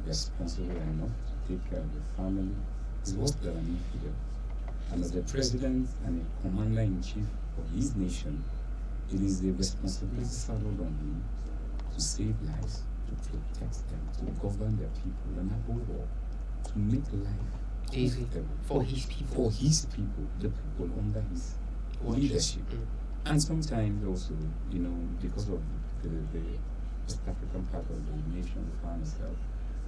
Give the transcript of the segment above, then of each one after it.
responsible enough to take care of the family is worse than an infidel. And as the president and a commander-in-chief of his nation, it is the responsibility saddled on him to save lives, to protect them, to govern their people, and above all, to make life easy for his people. For his people, the people under his leadership. And sometimes also, because of the West African part of the nation, we find ourselves,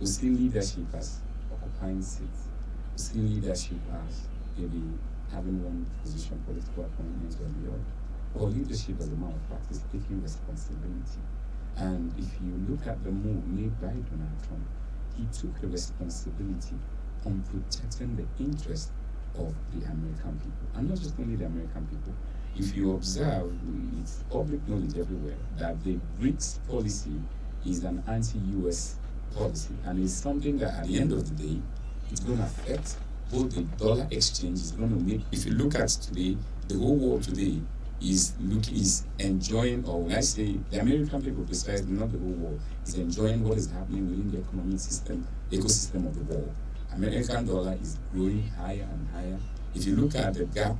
we see leadership as occupying seats. We see leadership as maybe having one position, political appointment or the other. Or leadership as a matter of fact is taking responsibility. And if you look at the move made by Donald Trump, he took the responsibility on protecting the interests of the American people. And not just only the American people. If you observe, it's public knowledge everywhere that the Brics policy is an anti-US policy. And it's something that at the end of the day, it's going to affect both the dollar exchange. Is going to make, if you look at today, the whole world today is enjoying, or when I say the American people precisely, not the whole world, is enjoying what is happening within the economic system, ecosystem of the world. American dollar is growing higher and higher. If you look at the gap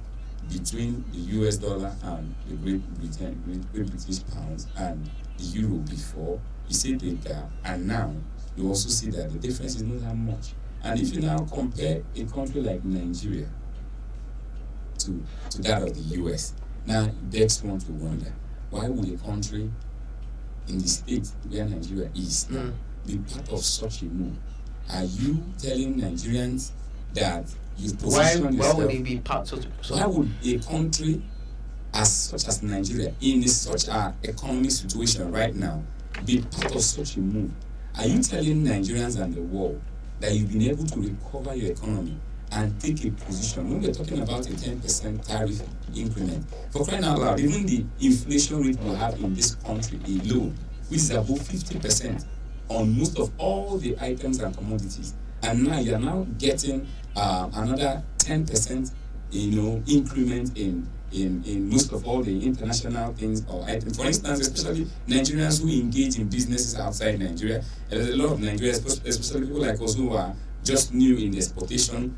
between the US dollar and the Great British pounds and the euro before, you see the gap, and now you also see that the difference is not that much. And if you now compare a country like Nigeria to that of the US, now it begs one to wonder, why would a country in the state where Nigeria is now be part of such a move? Are you telling Nigerians that you position yourself? Why would it be part of? Why would a country such as Nigeria, in such an economic situation right now, be part of such a move? Are you telling Nigerians and the world that you've been able to recover your economy and take a position? When we're talking about a 10% tariff increment, for crying out loud, even the inflation rate we have in this country alone, which is above 50% on most of all the items and commodities, and now you're now getting another 10% increment in most of all the international things or items. For instance, especially Nigerians who engage in businesses outside Nigeria, there's a lot of Nigerians, especially people like us who are just new in the exportation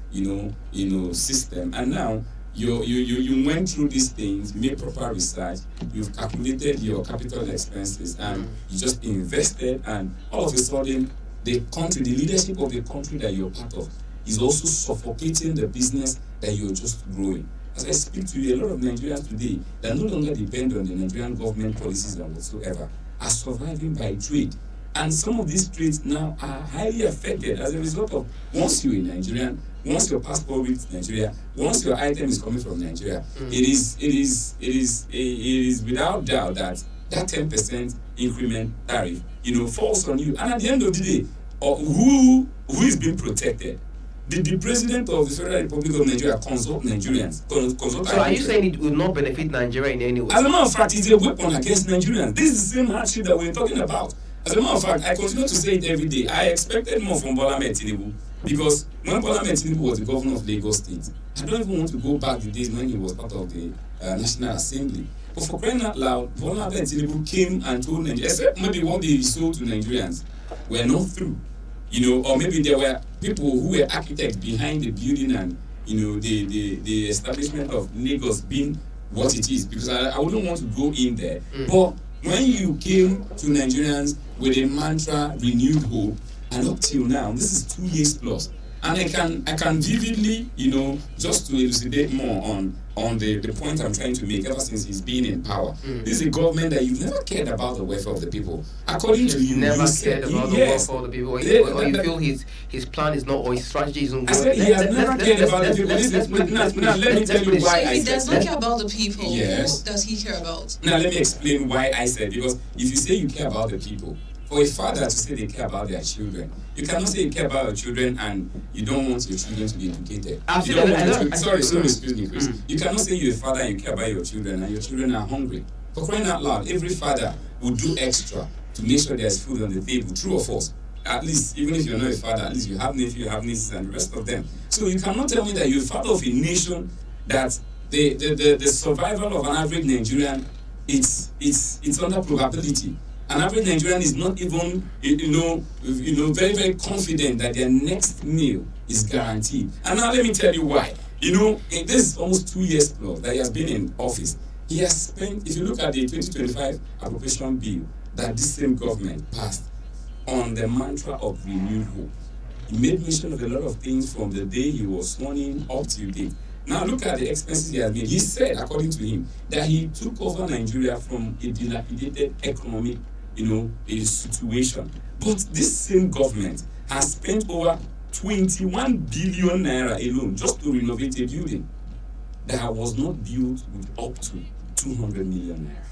system, and now you went through these things, you made proper research, you've calculated your capital expenses, and you just invested, and all of a sudden the leadership of the country that you're part of is also suffocating the business that you're just growing. As I speak to you, a lot of Nigerians today that no longer depend on the Nigerian government policies and whatsoever are surviving by trade. And some of these trades now are highly affected as a result of, once you're a Nigerian, once your passport reaches Nigeria, once your item is coming from Nigeria, it is without doubt that 10% increment tariff, falls on you. And at the end of the day, who is being protected? Did the president of the Federal Republic of Nigeria consult Nigerians? So are you saying it will not benefit Nigeria in any way? As a matter of fact, it's a weapon against Nigerians. This is the same hardship that we're talking about. As a matter of fact, I continue to say it every day. I expected more from Bola Ahmed Tinubu, because when Bola Ahmed Tinubu was the governor of Lagos State, I don't even want to go back the days when he was part of the National Assembly. But for crying out loud, Bola Ahmed Tinubu came and told Nigerians, except maybe what they sold to Nigerians were not through. Or maybe there were people who were architects behind the building and the establishment of Lagos being what it is, because I wouldn't want to go in there. But when you came to Nigerians with a mantra, renewed hope, and up till now, this is 2 years plus, and I can vividly, just to elucidate more on the point I'm trying to make ever since he's been in power. This is a government that you've never cared about the welfare of the people. According to you, never cared about the welfare of the people. Or you feel his plan is not, or his strategy isn't good. I said he has never cared about the people. Now let me tell you why I said. If he does not care about the people, yes, who does he care about? Now let me explain why I said, because if you say you care about the people, for a father to say they care about their children, you cannot say you care about your children and you don't want your children to be educated. Sorry, excuse me, Chris. You cannot say you're a father and you care about your children and your children are hungry. For crying out loud, every father would do extra to make sure there's food on the table, true or false. At least, even if you're not a father, at least you have nephews, you have nieces, and the rest of them. So you cannot tell me that you're a father of a nation, that the survival of an average Nigerian, it's under probability. An average Nigerian is not even, very, very confident that their next meal is guaranteed. And now let me tell you why. This is almost 2 years plus that he has been in office. He has spent, if you look at the 2025 appropriation bill that this same government passed on the mantra of renewed hope, he made mention of a lot of things from the day he was sworn in up to date. Now look at the expenses he has made. He said, according to him, that he took over Nigeria from a dilapidated economic a situation. But this same government has spent over 21 billion naira alone just to renovate a building that was not built with up to 200 million naira.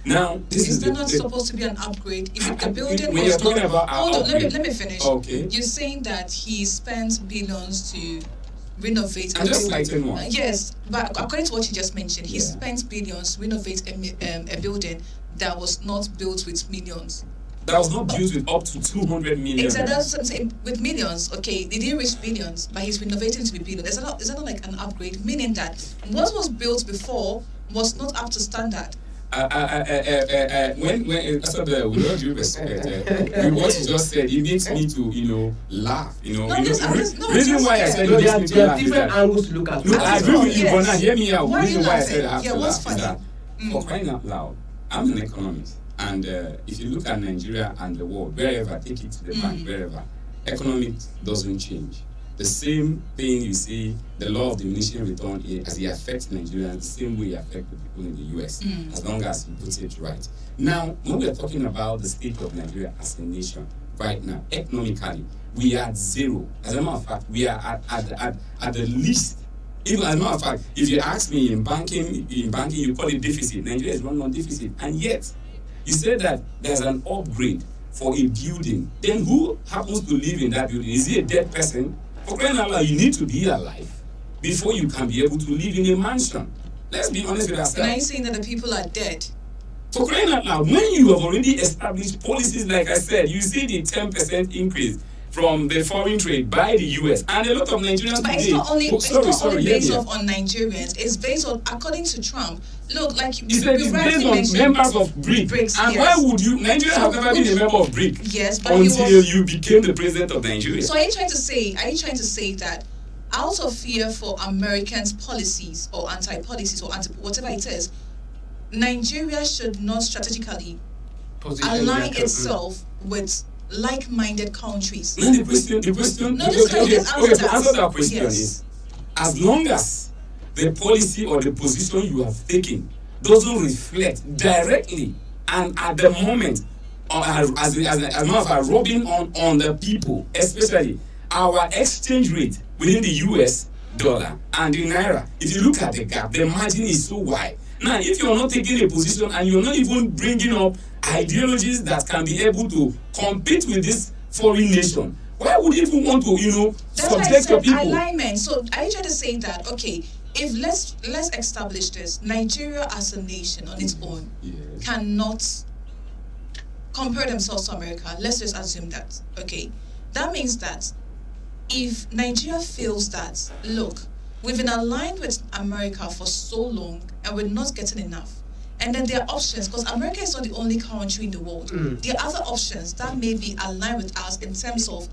Now, this is not supposed to be an upgrade? If the building when was you're talking not, about hold on, let me finish. Okay. You're saying that he spent billions to renovate I'm just citing one. Yes, but according to what you just mentioned, he Yeah. spent billions to renovate a building that was not built with millions. That was not built with up to 200 million. Exactly, that's what I'm saying. With millions, okay, they didn't reach billions, but he's renovating to be billions. Is that not like an upgrade? Meaning that what was built before was not up to standard. When with all due respect, with what you just said, it makes me to laugh. Reason why I said it makes me to laugh. Different angles to look at. Look, I agree with you, but now Yes. hear me out. Why are Reason you why I laughing? said I have Yeah, to what's laugh funny? is that for crying out loud, I'm an economist, and if you look at Nigeria and the world, wherever, take it to the bank, wherever, economics doesn't change. The same thing you see, the law of diminishing return, as it affects Nigerians, the same way it affects the people in the US, as long as you put it right. Now, when we're talking about the state of Nigeria as a nation, right now, economically, we are at zero. As a matter of fact, we are at the least. Even as a matter of fact, if you ask me in banking, you call it deficit. Nigeria is running on deficit, and yet you said that there's an upgrade for a building. Then who happens to live in that building? Is he a dead person? For crying out loud, you need to be alive before you can be able to live in a mansion. Let's be honest with ourselves. And are you saying that the people are dead? For crying out loud, when you have already established policies, like I said, you see the 10% increase from the foreign trade by the US, and a lot of Nigerians But today. it's not only, it's not only hear based me. off on Nigerians. It's based on, according to Trump. Look, like He said it's based on members of Brics. And yes. why would you? Nigeria has never been a member of Brics. Yes, but until you became the president of Nigeria. So are you trying to say that out of fear for Americans' policies or anti-policies or whatever it is, Nigeria should not strategically align itself with like-minded countries? Now the question. No, just answer that question Yes. is, as long as the policy or the position you have taken doesn't reflect directly and at the moment, as a matter of fact, rubbing on the people, especially our exchange rate within the US dollar and the naira. If you look at the gap, the margin is so wide. Now, if you're not taking a position and you're not even bringing up ideologies that can be able to compete with this foreign nation, why would you even want to, That's why I subject your said people? alignment. So are you trying to say that, okay, if let's establish this, Nigeria as a nation on its own cannot compare themselves to America. Let's just assume that, okay? That means that if Nigeria feels that, look, we've been aligned with America for so long and we're not getting enough, and then there are options, because America is not the only country in the world. There are other options that may be aligned with us in terms of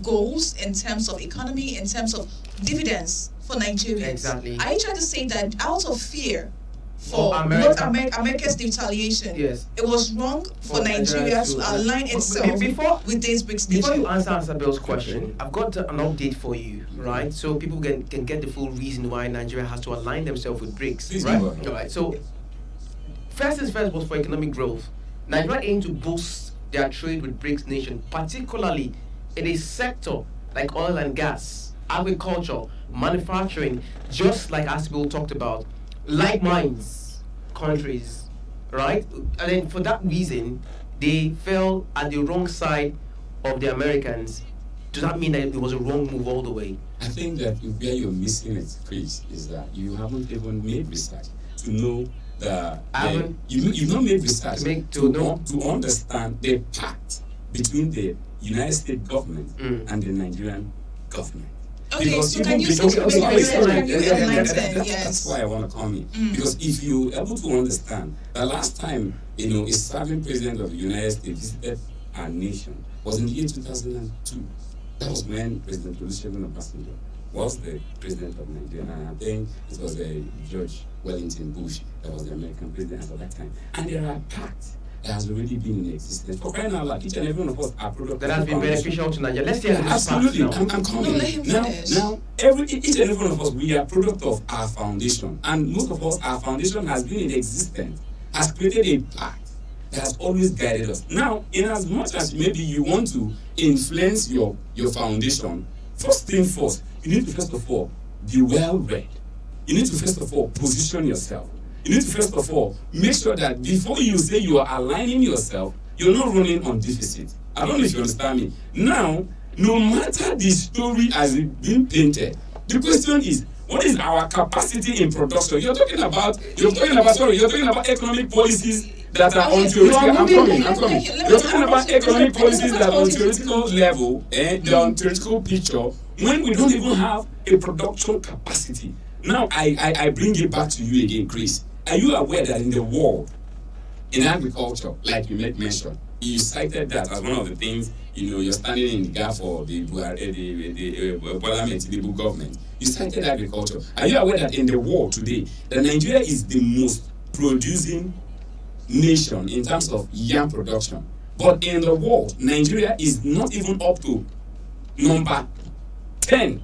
goals, in terms of economy, in terms of dividends for Nigerians. Exactly. Are you trying to say that out of fear For for America. America's retaliation, Yes. it was wrong for Nigeria to align itself Before with this Brics Before nation? you answer Isabel's question, I've got an update for you, right? So people can get the full reason why Nigeria has to align themselves with Brics, Please right? go on. All right. So first things first was for economic growth. Nigeria aimed to boost their trade with Brics nation, particularly in a sector like oil and gas, agriculture, manufacturing, just like Asbel talked about, like minds countries, right? And then for that reason, they fell at the wrong side of the Americans. Does that mean that it was a wrong move all the way? I think that where you're missing it, Chris, is that you haven't even made research to know you've not made research to understand the pact between the United States government and the Nigerian government. Okay, Because so can you because- say that's why I want to come in. Because if you're able to understand, the last time, a serving president of the United States visited our nation was in the year 2002. That was when President Olusegun Obasanjo was the president of Nigeria, and I think it was George Wellington Bush that was the American president at that time. And there are pacts that has already been in existence. For crying out loud, each and every one of us are products that has been beneficial to Nigeria. Let's hear the absolutely. facts now. I'm coming. No, let him finish. Now, each and every one of us, we are product of our foundation, and most of us, our foundation has been in existence, has created a pact that has always guided us. Now, in as much as maybe you want to influence your foundation, first thing first, you need to first of all be well read. You need to first of all position yourself. You need to first of all make sure that before you say you are aligning yourself, you're not running on deficit. I don't know if you understand me. Now, no matter the story as it been painted, the question is, what is our capacity in production? You're talking about economic policies that are on theoretical. I'm coming. You're talking about economic policies that are on theoretical level, they're on theoretical picture, when we don't even have a production capacity. Now, I bring it back to you again, Chris. Are you aware that in the world, in agriculture, like you made mention, you cited that as one of the things, you're standing in the gap for the Parliament, the government. You cited agriculture. Are you aware that in the world today, that Nigeria is the most producing nation in terms of yam production? But in the world, Nigeria is not even up to number 10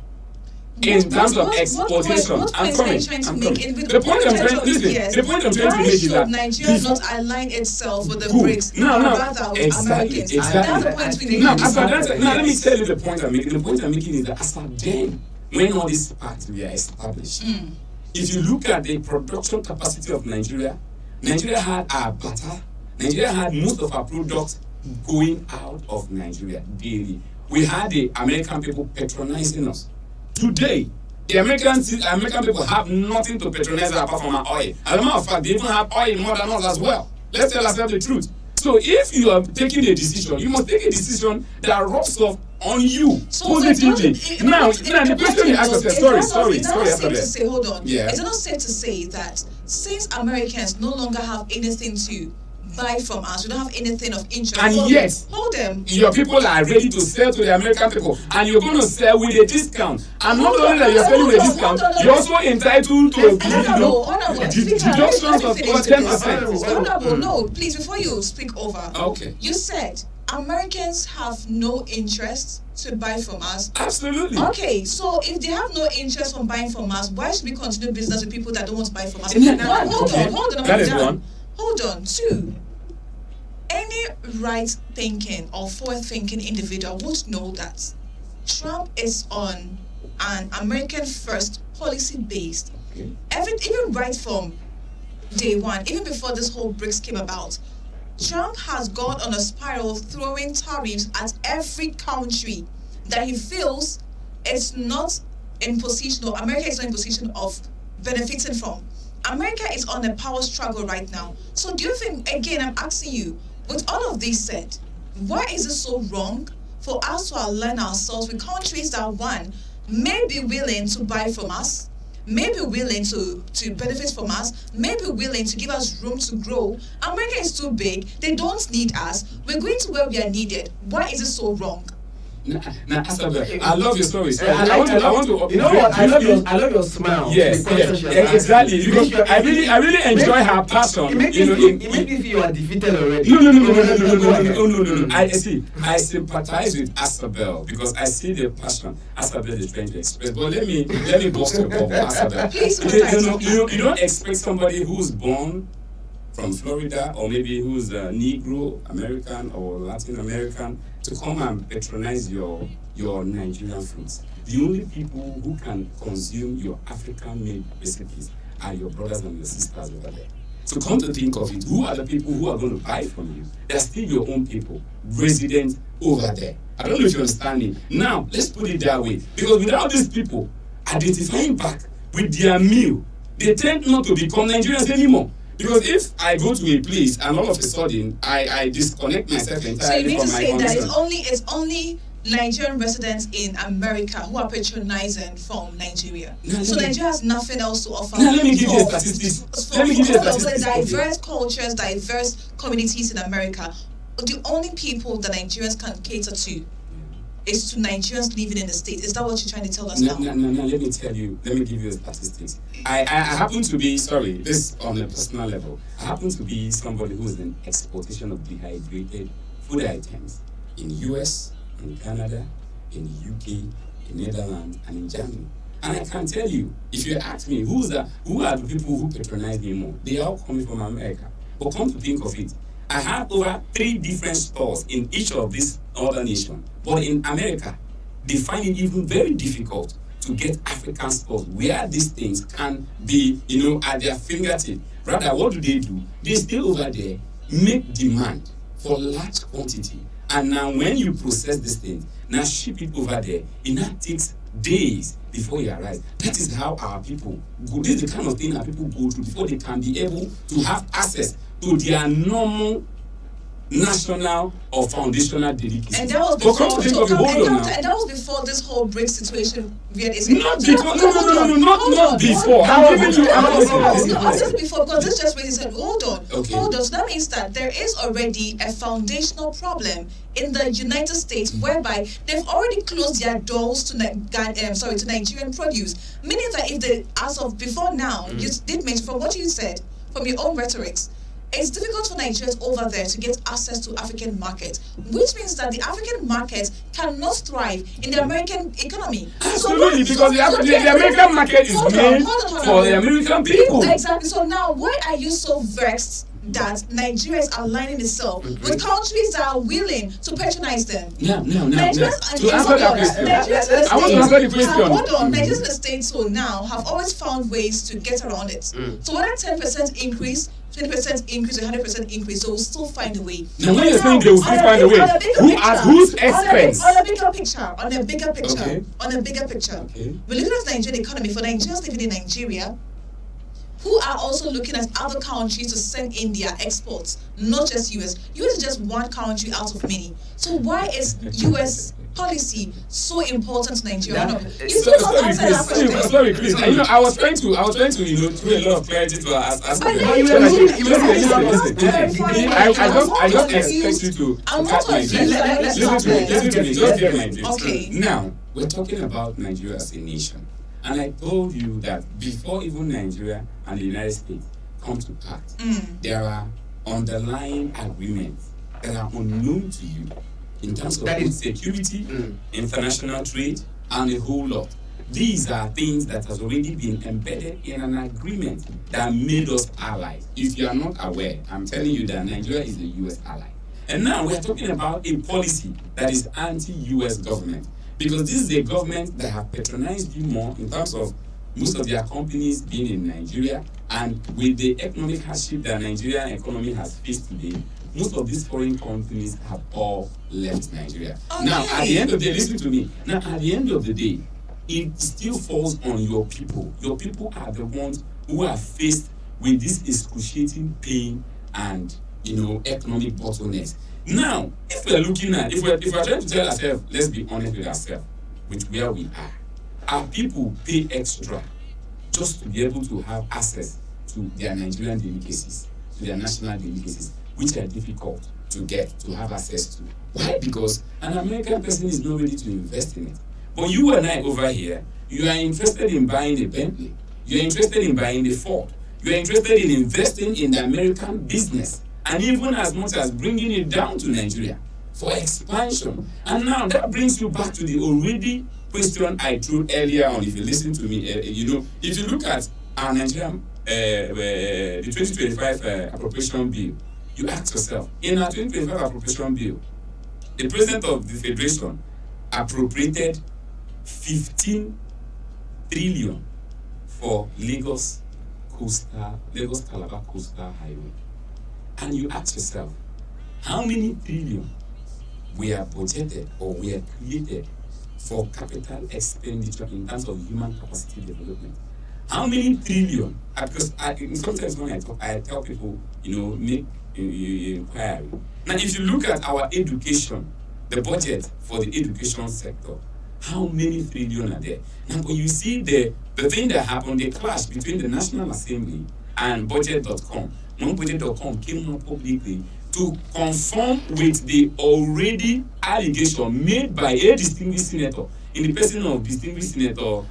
in terms of exportation. I'm coming. The point I'm trying to make is that Nigeria not align itself with the Brics, rather with exactly. Americans. That's the point we make. Now let me tell you the point I'm making. The point I'm making is that as at then, when all these pacts were established, if you look at the production capacity of Nigeria had our butter. Nigeria had most of our products going out of Nigeria daily. We had the American people patronizing us. Today, the American people have nothing to patronize apart from our oil. As a matter of fact, they even have oil more than us as well. Let's tell ourselves the truth. So if you are taking a decision, you must take a decision that rubs off on you positively. Now the question you ask yourself, sorry, hold on. Yeah. Is it not safe to say that since Americans no longer have anything to buy from us, we don't have anything of interest, and yet hold them. Your people are ready to sell to the American people, and you're going to sell with a discount. And not only that you're selling with a discount, you're also entitled to deductions of 10%. Honorable, no, please, before you speak over. Okay. You said Americans have no interest to buy from us. Absolutely. Okay, so if they have no interest from buying from us, why should we continue business with people that don't want to buy from us? Hold on. That is one. Hold on. Two, any right-thinking or forward-thinking individual would know that Trump is on an American-first policy-based. Okay. Even right from day one, even before this whole Brics came about, Trump has gone on a spiral throwing tariffs at every country that he feels is not in position, or America is not in position of benefiting from. America is on a power struggle right now. So do you think, again, I'm asking you, with all of this said, why is it so wrong for us to align ourselves with countries that, one, may be willing to buy from us, may be willing to benefit from us, may be willing to give us room to grow? America is too big. They don't need us. We're going to where we are needed. Why is it so wrong? Now, I love your stories. I want to. You know what? I love your smile. Yes, exactly. Because I really enjoy her passion. It makes me feel you are defeated already. No. I sympathize with Asabel because I see the passion Asabel is trying to express. But let me bust your bubble, Asabel. Please, you don't expect somebody who's born from Florida, or maybe who's a Negro, American, or Latin American, to come and patronize your Nigerian foods. The only people who can consume your African-made recipes are your brothers and your sisters over there. So come to think of it, who are the people who are going to buy from you? They're still your own people, resident over there. I don't know if you understand me. Now, let's put it that way. Because without these people identifying back with their meal, they tend not to become Nigerians anymore. Because if I go to a place and all of a sudden I disconnect myself entirely from my country. So you mean to say that it's only Nigerian residents in America who are patronizing from Nigeria. No, So Nigeria has nothing else to offer. Now let me give you a statistics. Let me give you a statistics. Diverse cultures, diverse communities in America. The only people that Nigerians can cater to is to Nigerians living in the States. Is that what you're trying to tell us now? No, let me tell you, let me give you the statistics. I happen to be, this on a personal level, I happen to be somebody who is in exportation of dehydrated food items in US, in Canada, in UK, in Netherlands, and in Germany. And I can tell you, if you ask me, who are the people who patronize me more? They are all coming from America. But come to think of it, I have over 3 different stores in each of these other nations. But in America, they find it even very difficult to get African stores where these things can be, at their fingertip. Rather, what do? They stay over there, make demand for large quantity. And now when you process these things, now ship it over there, it now takes days before it arrives. That is how our people go. This is the kind of thing our people go through before they can be able to have access to their normal national or foundational delicacies. And that was before this whole Brics situation veered its head. Not before. I'm giving you just before, because this just really said, hold on. So that means that there is already a foundational problem in the United States whereby they've already closed their doors to Nigerian produce. Meaning that if they, as of before now, you did mention from what you said, from your own rhetorics, it's difficult for Nigerians over there to get access to African markets, which means that the African market cannot thrive in the American economy. Absolutely, because the American market is made for the American people. Exactly. So now, why are you so vexed that Nigeria is aligning itself with countries that are willing to patronize them? No. To answer that question, I want to answer the question. Hold on, Nigerians in the States so now have always found ways to get around it. So whether 10% increase, 20% increase, or 100% increase, they will still find a way. Now, when you're saying they will still find a way, at whose expense? On a bigger picture. We're looking at the Nigerian economy. For Nigerians living in Nigeria, who are also looking at other countries to send in their exports, not just US. US is just one country out of many. So why is US policy so important to Nigeria? Sorry, Chris. I was trying to, do a lot of clarity to us. I just expect you to catch my drift. Listen to me. Just get my drift. Okay. Now, we're talking about Nigeria as a nation. And I told you that before even Nigeria and the United States come to pact, there are underlying agreements that are unknown to you in terms of security, international trade, and a whole lot. These are things that has already been embedded in an agreement that made us allies. If you are not aware, I'm telling you that Nigeria is a US ally. And now we're talking about a policy that is anti-US government. Because this is a government that have patronized you more in terms of most of their companies being in Nigeria, and with the economic hardship that Nigerian economy has faced today, most of these foreign companies have all left Nigeria. Okay. Now, at the end of the day, listen to me. Now, at the end of the day, it still falls on your people. Your people are the ones who are faced with this excruciating pain and, economic bottlenecks. Now, if we're trying to tell ourselves, let's be honest with ourselves, with where we are, our people pay extra just to be able to have access to their Nigerian delicacies, to their national delicacies, which are difficult to get, to have access to. Why? Because an American person is not ready to invest in it. But you and I over here, you are interested in buying a Bentley. You are interested in buying a Ford. You are interested in investing in the American business. And even as much as bringing it down to Nigeria for expansion. And now that brings you back to the already question I threw earlier on. If you listen to me, if you look at our Nigerian, the 2025 appropriation bill, you ask yourself, in our 2025 appropriation bill, the President of the Federation appropriated 15 trillion for Lagos Calabar Coastal Highway. And you ask yourself, how many trillion were budgeted or were created for capital expenditure in terms of human capacity development? How many trillion? Because sometimes when I tell people, make inquiry. Now, if you look at our education, the budget for the education sector, how many trillion are there? Now, when you see the thing that happened, the clash between the National Assembly and budget.com, when budget.com came out publicly to conform with the already allegation made by a distinguished senator in the person of distinguished senator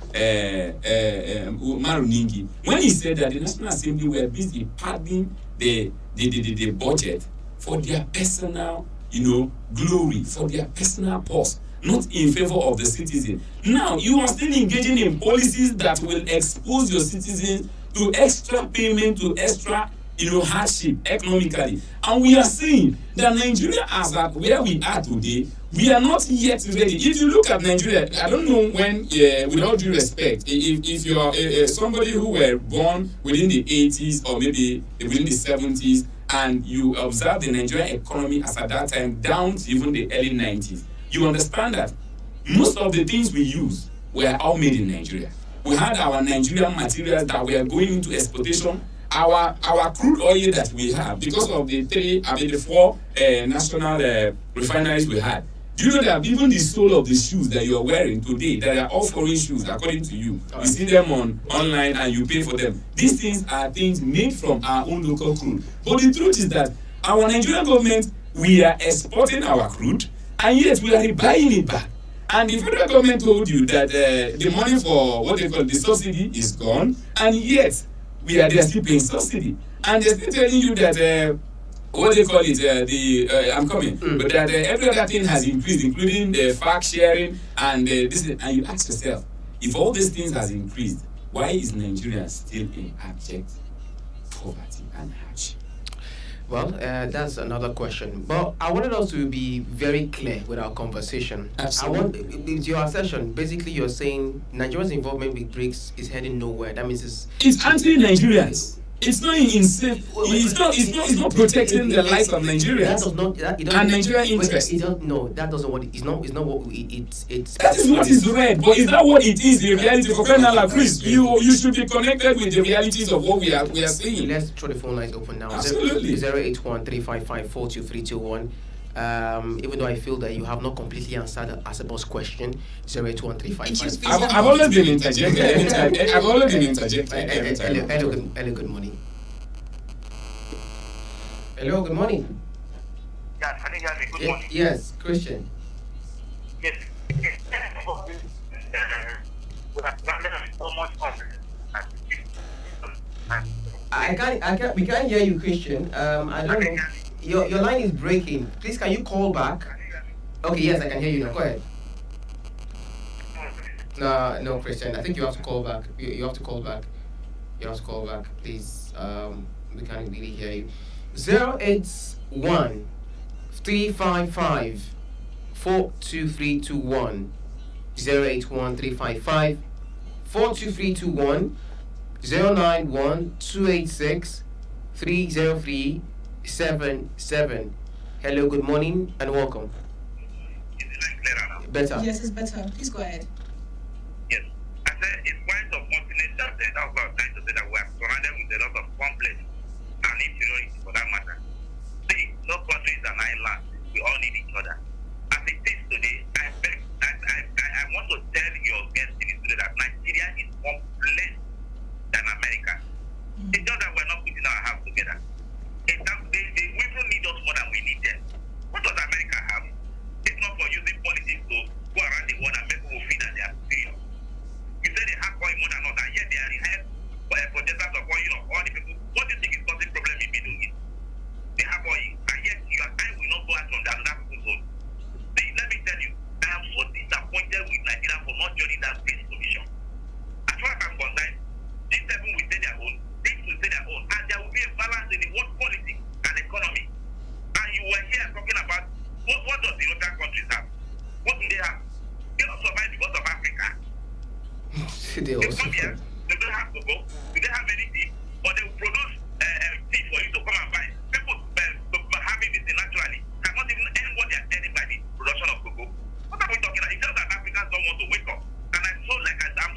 Marunigi, when he said that the National Assembly were busy padding the budget for their personal, glory, for their personal purse, not in favor of the citizen. Now you are still engaging in policies that will expose your citizens to extra payment, to extra hardship economically. And we are seeing that Nigeria, as at where we are today, we are not yet ready. If you look at Nigeria, I don't know when, with all due respect, if you are somebody who were born within the 80s or maybe within the 70s, and you observe the Nigerian economy as at that time down to even the early 90s, you understand that most of the things we use were all made in Nigeria. We had our Nigerian materials that were going into exportation. Our crude oil that we have, because of the four national refineries we had. Do you know that even the sole of the shoes that you are wearing today, that are all foreign shoes, according to you, you see them online and you pay for them. These things are things made from our own local crude. But the truth is that our Nigerian government, we are exporting our crude, and yet we are buying it back. And the federal government told you that the money for what they call the subsidy is gone, and yet they are still paying subsidy, and they're still telling you that what they call it, I'm coming, but that every other thing has increased, including the fact sharing and this. And you ask yourself, if all these things has increased, why is Nigeria still in abject poverty and hardship? Well, that's another question. But I wanted us to be very clear with our conversation. Absolutely. With your assertion, basically you're saying Nigeria's involvement with Brics is heading nowhere. That means it's anti-Nigerians. It's not it's not protecting the lives of Nigerians. And Nigerian interests. That doesn't what it's not what it's that is what is read, but is that what it is in reality? For Colonel Chris, you should be connected with the realities of what we are seeing. Let's throw the phone lines open now. Absolutely. 081-355-4232. Even though I feel that you have not completely answered Asabos question, 081-355. I've always been interjected. I've always been interjected. Hello, good morning. Hello, good morning. Yes, I think you have a good morning. Yes, Christian. Yes. We can't hear you, Christian. I don't know. Your line is breaking. Please, can you call back? Okay, yes, I can hear you now. Go ahead. No, Christian. I think you have to call back. You have to call back. Please. We can't really hear you. 081-355-42321. 081-355-42321. 091-286-30377. Hello, good morning and welcome. Better. Yes, it's better. Please go ahead. Yes. I said it's quite unfortunate that that's what I'm trying to say, that we are surrounded with a lot of conflict and inferiority for that matter. See, no country is an island. We all need each other. As it is today, I want to tell your guests today that Nigeria is more blessed than America. It's just that we're not putting our house together. They will need us more than we need them. What does America have? It's not for using politics to go around the world and make people feel that they are superior. You say they have oil more than us, and yet they are the head producers of oil of all the people. What do you think is causing problem in Middle East? They have oil, and yet your time will not go out from the other people's own. See, let me tell you, I am so disappointed with Nigeria for not joining that same solution. As far as I'm concerned, these people will say their own, things will say their own, and there will be a balance in the world politics and economy. And you were here talking about what does the European countries have? What do they have? They don't survive because of Africa. They come here, they don't have cocoa, do they have anything? Or they will produce tea for you to come and buy. People having this naturally cannot even earn what they are earning by the production of cocoa. What are we talking about? It's just that Africans don't want to wake up. And I'm so vexed that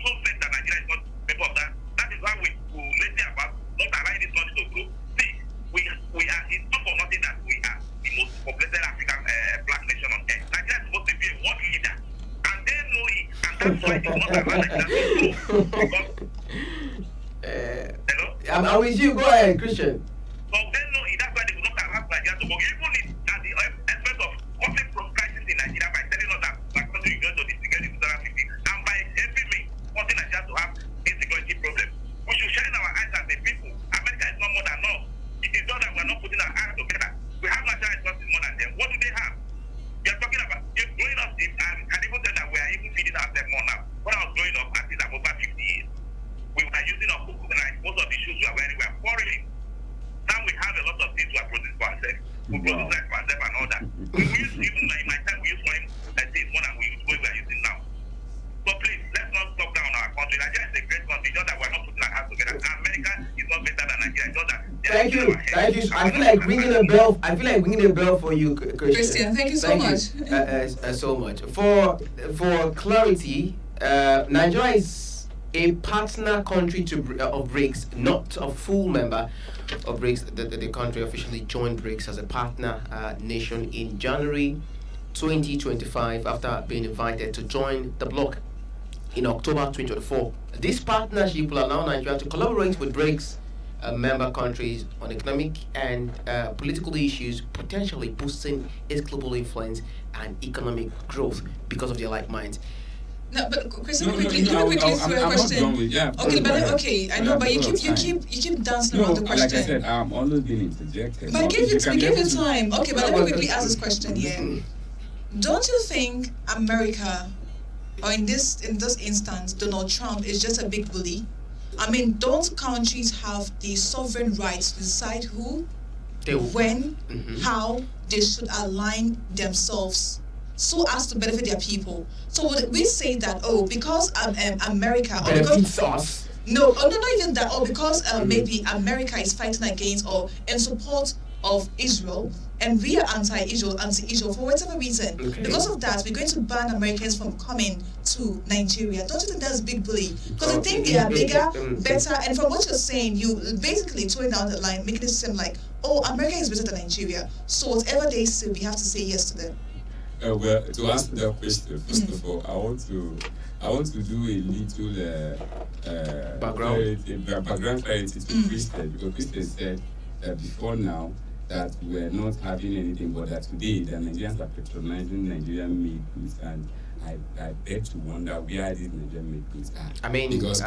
Nigeria is not member of that. That is why we will let them about not allowing this country to grow. See, we are, it's not for nothing that we are the most populated African black nation on earth. Nigeria That's why they not allow Nigeria to grow. Hello? I'm with you. Go ahead, Christian. So they know it. That's why they will not allow Nigeria to grow. Even if at the expense of causing crisis in Nigeria by telling us that my country is going to disintegrate in 2050, and by helping me causing Nigeria to have insecurity problem. We should shine our eyes as a people. America is not more than us. It is not that we are not putting our hands together. We have natural resources more than them. What do they have? You are talking about you growing up, and even said that we are even feeding ourselves more now. When I was growing up, at least I'm over 50 years, we were using our cook, like most of the shoes we are wearing were foreign. Now we have a lot of things we are producing for ourselves. We produce like for ourselves and all that. We use, even in my time, we use foreign things more than we are using now. So please, let's not stop down our country. Nigeria is a great country, just that we're not putting our hands together. America is not better than Nigeria. Just that Thank you. I feel like ringing a bell. I feel like ringing a bell for you, Christian. Thank you so much. So much. For clarity, Nigeria is a partner country of Brics, not a full member of Brics. The country officially joined Brics as a partner nation in January 2025 after being invited to join the bloc in October 2024. This partnership will allow Nigeria to collaborate with Brics member countries on economic and political issues, potentially boosting its global influence and economic growth because of their like minds. No, but Christian, quickly to your question. Okay, I know, but you keep dancing around the question. Like I said, I'm always being interjected. But give you time. Okay, but let me quickly ask this question here. Don't you think America, or in this instance, Donald Trump is just a big bully? I mean, don't countries have the sovereign right to decide who, when, how they should align themselves so as to benefit their people? So would we say that, because America, or benefits us? No, not even that, or because maybe America is fighting against or in support of Israel, and we are anti-Israel for whatever reason. Okay. Because of that, we're going to ban Americans from coming to Nigeria. Don't you think that's big bully? Because I think they are bigger, better, and from what you're saying, you basically throwing down the line, making it seem like, America is better than Nigeria. So whatever they say, we have to say yes to them. Well, to answer that question, first of all, I want to do a little background clarity to Christian, because Christian said that before now that we're not having anything, but that today the Nigerians are patronizing Nigerian-made goods, and I beg to wonder where these Nigerian-made goods are. I mean, because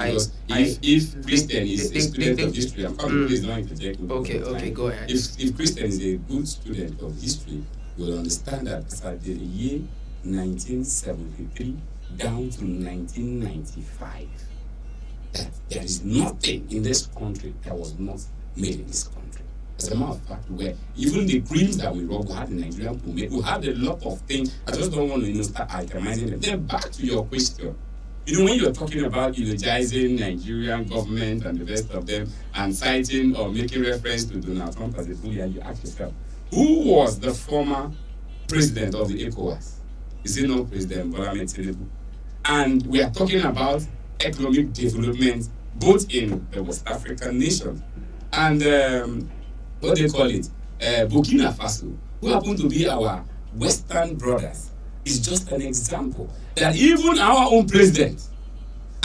if Christian is a student of history, I'm probably please don't interject. Okay, go ahead. If Christian is a good student of history, you'll understand that at the year 1973 down to 1995, that there is nothing in this country that was not made in this country. As a matter of fact, where even the creams that we rub, we had in Nigerian pomade, we had a lot of things. I just don't want to start itemizing them. Then back to your question. When you're talking about eulogizing Nigerian government and the rest of them, and citing or making reference to Donald Trump as a bully, you ask yourself, who was the former president of the ECOWAS? Is it not President Bola Ahmed Tinubu? And we are talking about economic development both in the West African nations and what they call it, Burkina Faso, who happen to be our Western brothers, is just an example that even our own president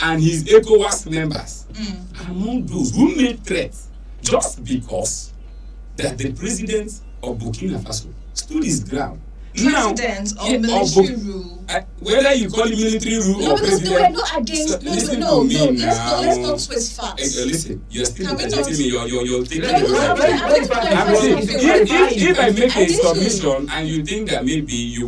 and his ECOWAS members are among those who made threats just because that the president of Burkina Faso stood his ground. President of military rule. Whether you call it military rule or president. No, we're not against. No. Let's not twist facts. Listen, you're still interjecting me. You're taking If I make a submission and you think that maybe you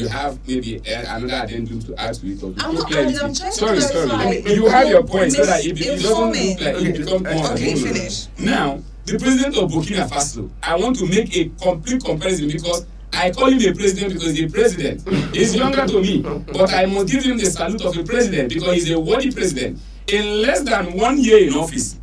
have maybe another addendum to add to it, or I'm trying to sorry. You have your point so that it doesn't look like it becomes more. Okay, finish. Now, the president of Burkina Faso, I want to make a complete comparison because I call him a president because he's a president. He's younger to me, but I must give him the salute of a president because he's a worthy president. In less than 1 year in office,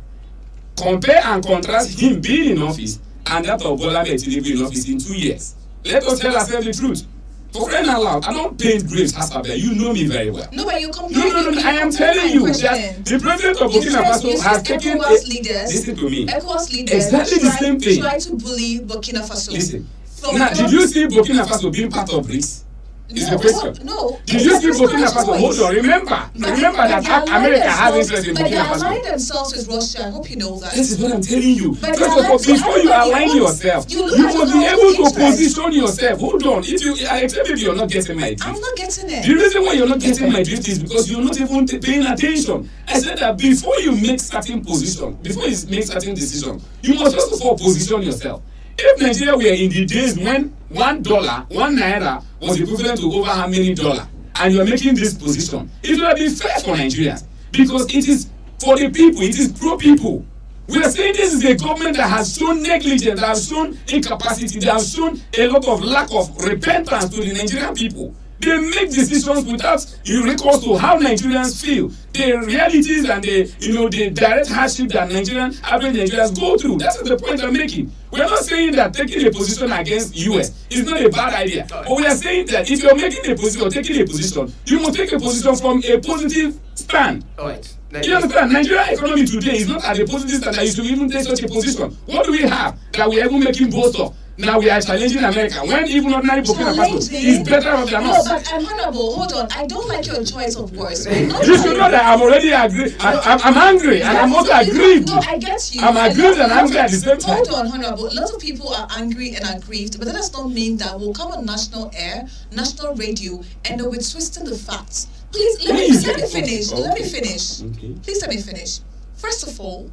compare and contrast him being in office and that of Bola Ahmed Tinubu in office in 2 years. Let us tell ourselves the truth. For crying out loud, I don't paint grapes, Hasabe. You know me very well. No, but you comparing. No. I am telling you that the president of Burkina Faso has taken. Listen to me. ECOWAS leaders exactly the same thing. Try to bully Burkina Faso. Listen. Now, did you see Burkina Faso being part of Brics? Is the question. No. Did you see Burkina Faso? Hold on, remember that America has interest in Burkina Faso. But they align themselves with Russia. I hope you know that. This is what I'm telling you. But First of all, before you align yourself, you must be able to position yourself. Hold on. If you, except if you're not getting my drift. I'm not getting it. The reason why you're not getting my drift is because you're not even paying attention. I said that before you make certain position, before you make certain decision, you must first of all position yourself. If Nigeria were in the days when $1, 1 naira was equivalent to over how many dollars, and you are making this position, it would have been fair for Nigerians because it is for the people, it is pro people. We are saying this is a government that has shown negligence, that has shown incapacity, that has shown a lot of lack of repentance to the Nigerian people. They make decisions without recourse to how Nigerians feel, the realities and the direct hardship that average Nigerians go through. That is the point I'm making. We are not saying that taking a position against US is not a bad idea, but we are saying that if you are making a position or taking a position, you must take a position from a positive stand. All right. You understand? Nigerian economy today is not at a positive stand that you should even take such a position. What do we have that we are even making boast of? Now we are challenging America when even ordinary Burkina Faso is better off than us. No, but Honorable, hold on. I don't like your choice of words. You should know that I'm already angry. I'm angry and I'm also aggrieved. No, I get you. I'm aggrieved and angry at the same time. Hold on, Honorable. A lot of people are angry and aggrieved, but that does not mean that we'll come on national air, national radio, and they'll be twisting the facts. Please, let me finish. Okay. Let me finish. Okay. Please let me finish. First of all,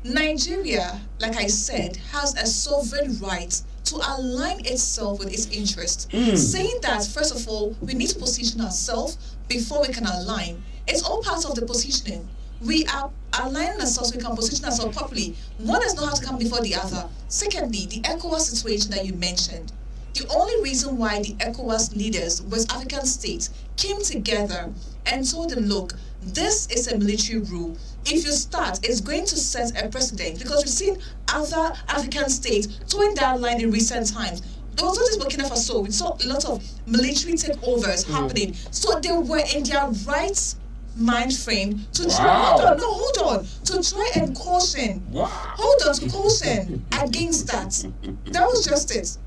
Nigeria, like I said, has a sovereign right to align itself with its interests. Saying that, first of all, we need to position ourselves before we can align. It's all part of the positioning. We are aligning ourselves so we can position ourselves properly. One does not have to come before the other. Secondly, the ECOWAS situation that you mentioned. The only reason why the ECOWAS leaders, West African states, came together and told them, look, this is a military rule. If you start, it's going to set a precedent because we've seen other African states towing that line in recent times. There was not just Burkina Faso, we saw a lot of military takeovers happening. So they were in their right mind frame to try, hold on, to try and caution, to caution against that. That was just it.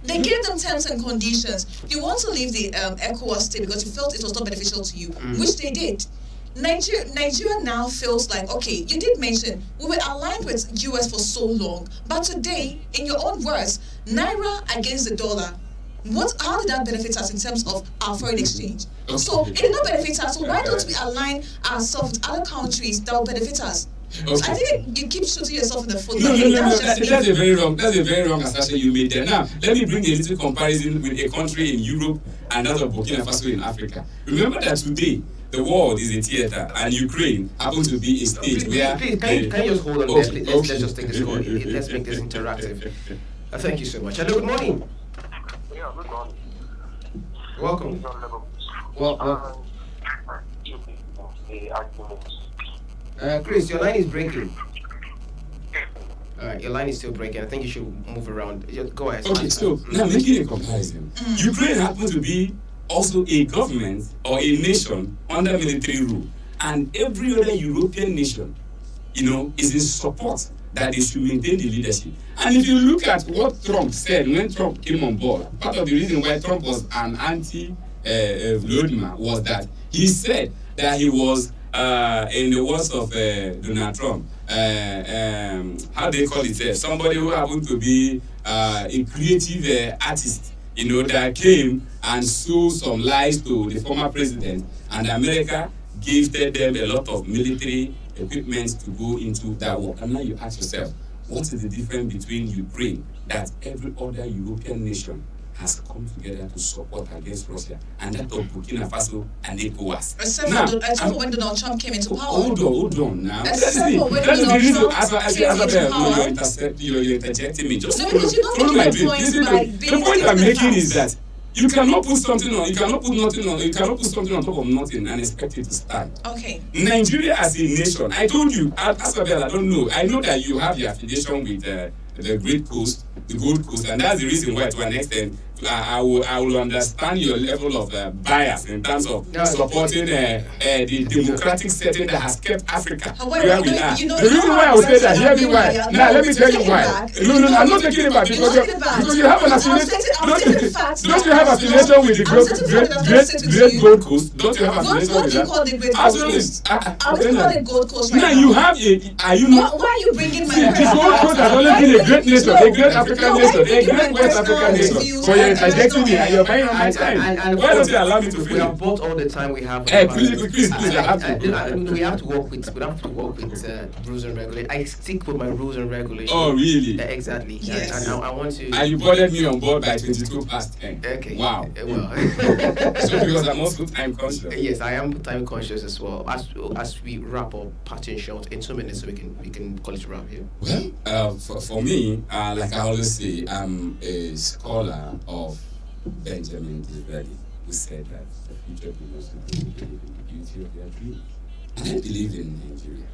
They gave them terms and conditions. You want to leave the ECOWAS state because you felt it was not beneficial to you, which they did. Nigeria now feels like, okay, you did mention we were aligned with US for so long, but today, in your own words, Naira against the dollar, how did that benefit us in terms of our foreign exchange? So it did not benefit us, so why don't we align ourselves with other countries that will benefit us? Okay. So I think you keep shooting yourself in the foot. No. That's a very wrong assertion you made there. Now, let me bring a little comparison with a country in Europe and that of Burkina Faso in Africa. Remember that today, the world is a theater and Ukraine happens to be a stage where... Please, can you just hold on there? Let's just take this call. Let's make this interactive. Thank you so much. Hello, good morning. Yeah, good morning. Welcome. Well, Chris, your line is breaking. Alright, your line is still breaking. I think you should move around. Go ahead. Okay, so now making a comparison. Ukraine happens to be also a government or a nation under military rule. And every other European nation, is in support that they should maintain the leadership. And if you look at what Trump said when Trump came on board, part of the reason why Trump was an anti-Vladimir was that he said that he was, in the words of Donald Trump, how do they call it? Somebody who happened to be a creative artist, that came and sold some lies to the former president, and America gifted them a lot of military equipment to go into that war. And now you ask yourself, what is the difference between Ukraine that every other European nation has come together to support against Russia, and that of Burkina Faso and ECOWAS? Except for when Donald Trump came into power. Hold on now. That's the reason you're interjecting me. Just follow my dream. The point I'm making is that you cannot put something on, you cannot put something on top of nothing and expect it to stand. Okay. Nigeria as a nation, I told you, Asabel, I don't know. I know that you have your affiliation with the Great Coast, the Gold Coast, and that's the reason why, to an extent, I will understand your level of bias in terms of supporting the democratic setting that has kept Africa where we are. The reason why I will say that, hear me why. Now let me tell you why. No, I'm not taking it back because you have an affiliation. Don't you have affiliation with the great Gold Coast? Don't you have affiliation with that? Absolutely. Gold Coast now you have are you not? Why are you bringing my the Gold Coast has always been a great nation, a great African nation, a great West African nation. So you're interjecting me and you're buying my time. Why don't you allow me to finish? We have bought all the time we have. Please, I have to. We have to work with rules and regulations. I stick with my rules and regulations. Oh really? Exactly. Yes. And I want to. And you boarded me on board by 10. Okay. Wow. Well. So because I'm also time conscious. Yes, I am time conscious as well. As we wrap up, parting shot in 2 minutes, so we can call it a wrap here. Well, for me, like I always say, I'm a scholar of Benjamin Disraeli, who said that the future belongs to those who believe in the beauty of their dreams. And I believe in Nigeria.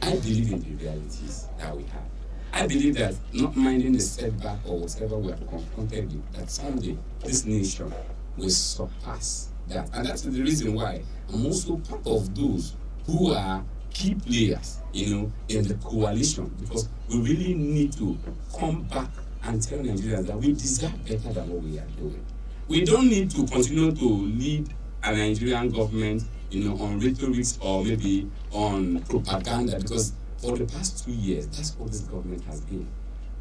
I believe in the realities that we have. I believe that not minding the setback or whatever we are confronted with, that someday this nation will surpass that. And that's the reason why I'm also part of those who are key players, in the coalition, because we really need to come back and tell Nigerians that we deserve better than what we are doing. We don't need to continue to lead a Nigerian government, on rhetorics or maybe on propaganda, because for the past 2 years, that's what this government has been.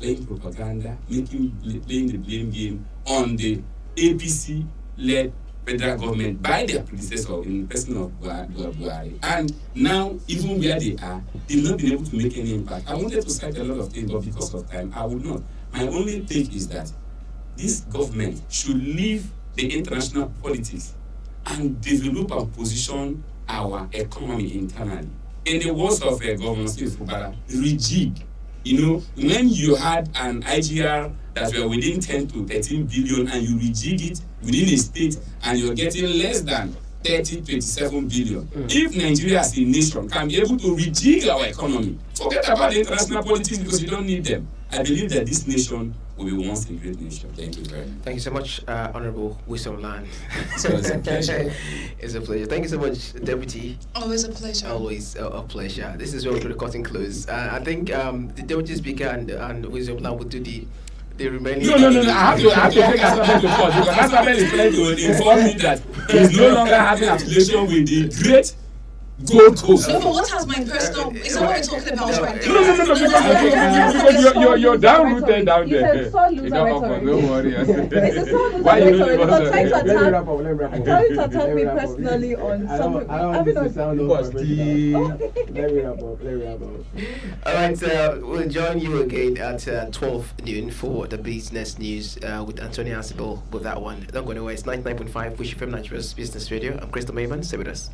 Playing propaganda, playing the blame game on the APC-led federal government by their predecessor in the person of Buhari. And now, even where they are, they've not been able to make any impact. I wanted to cite a lot of things, but because of time, I would not. My only take is that this government should leave the international politics and develop and position our economy internally. In the words of Governor Steve Fubara, rejig. When you had an IGR that were within 10 to 13 billion and you rejig it within a state and you're getting less than 27 billion. If Nigeria as a nation can be able to rejig our economy, forget about the international politics because you don't need them. I believe that this nation will be once a great nation. Thank you very much. Thank you so much, Honorable Wisdom Land. So it's a pleasure. It's a pleasure. Thank you so much, Deputy. Always a pleasure. Always a pleasure. This is where we're cutting close. I think the Deputy Speaker and Wisdom Land will do the remaining. No. I have to take Asaben to court because Asaben is trying to inform me that he's no longer having affiliation with the great Gold Coast. No, but what has my personal? Is that what we're talking about right now? No, because you're down rooted down there. It's a sore loser rhetoric. No worry. It's a sore loser rhetoric because trying to attack me personally on something. I don't want to sound Let me wrap up. All right, we'll join you again at 12 noon for the business news with Anthony Asibel with that one. Don't go anywhere. It's 99.5 Wish FM Nigeria's Business Radio. I'm Crystal Mayman. Stay with us.